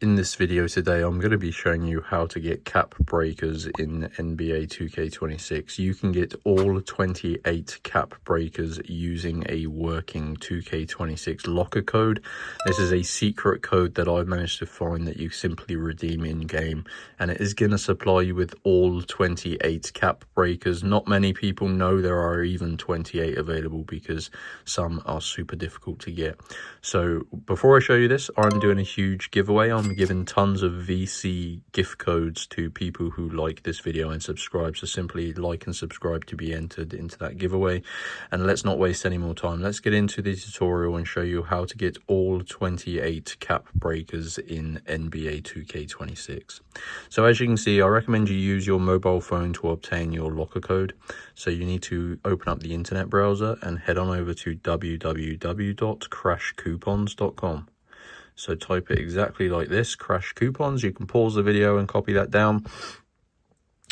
In this video today, I'm going to be showing you how to get cap breakers in NBA 2K26. You can get all 28 cap breakers using a working 2K26 locker code. This is a secret code that I've managed to find that you simply redeem in-game, and it is going to supply you with all 28 cap breakers. Not many people know there are even 28 available because some are super difficult to get. So before I show you this, I'm doing a huge giveaway. I'm giving tons of VC gift codes to people who like this video and subscribe. So simply like and subscribe to be entered into that giveaway. And let's not waste any more time. Let's get into the tutorial and show you how to get all 28 cap breakers in NBA 2K26. So as you can see, I recommend you use your mobile phone to obtain your locker code. So you need to open up the internet browser and head on over to www.crashcoupons.com. So type it exactly like this, Crash Coupons. You can pause the video and copy that down.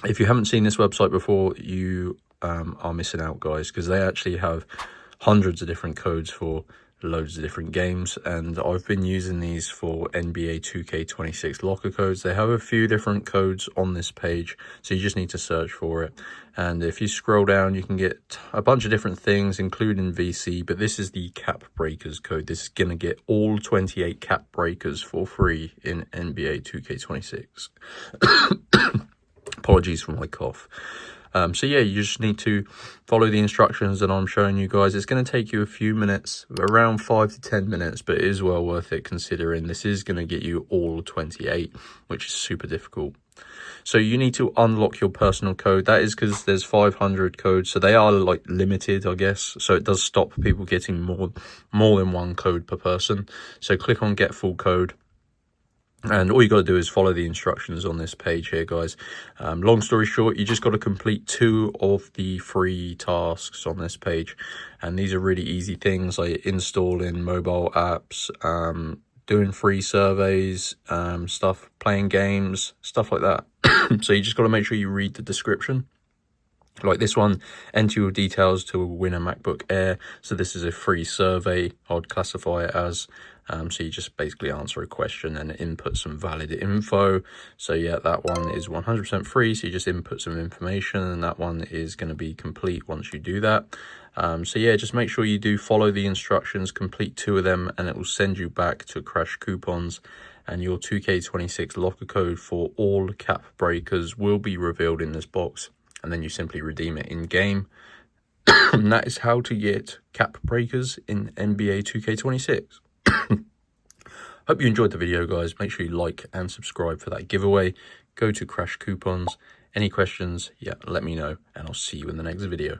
If you haven't seen this website before, you are missing out, guys, because they actually have hundreds of different codes for loads of different games, and I've been using these for NBA 2K26 locker codes. They have a few different codes on this page, so you just need to search for it. And if you scroll down, you can get a bunch of different things, including VC, but this is the cap breakers code. This is going to get all 28 cap breakers for free in NBA 2K26. Apologies for my cough. So yeah, you just need to follow the instructions that I'm showing you guys. It's going to take you a few minutes, around 5 to 10 minutes, but it is well worth it considering this is going to get you all 28, which is super difficult. So you need to unlock your personal code. That is because there's 500 codes, so they are like limited, I guess. So it does stop people getting more than one code per person. So click on get full code. And all you got to do is follow the instructions on this page here, guys. Long story short, you just got to complete 2 of the free tasks on this page. And these are really easy things like installing mobile apps, doing free surveys, stuff, playing games, stuff like that. So you just got to make sure you read the description. Like this one, enter your details to win a MacBook Air. So this is a free survey, I'd classify it as. So you just basically answer a question and input some valid info. So yeah, that one is 100% free. So you just input some information, and that one is going to be complete once you do that. So yeah, just make sure you do follow the instructions, complete 2 of them, and it will send you back to Crash Coupons. And your 2K26 locker code for all cap breakers will be revealed in this box. And then you simply redeem it in game. And that is how to get cap breakers in NBA 2K26. Hope you enjoyed the video, guys. Make sure you like and subscribe for that giveaway. Go to Crash Coupons. Any questions, yeah, let me know, and I'll see you in the next video.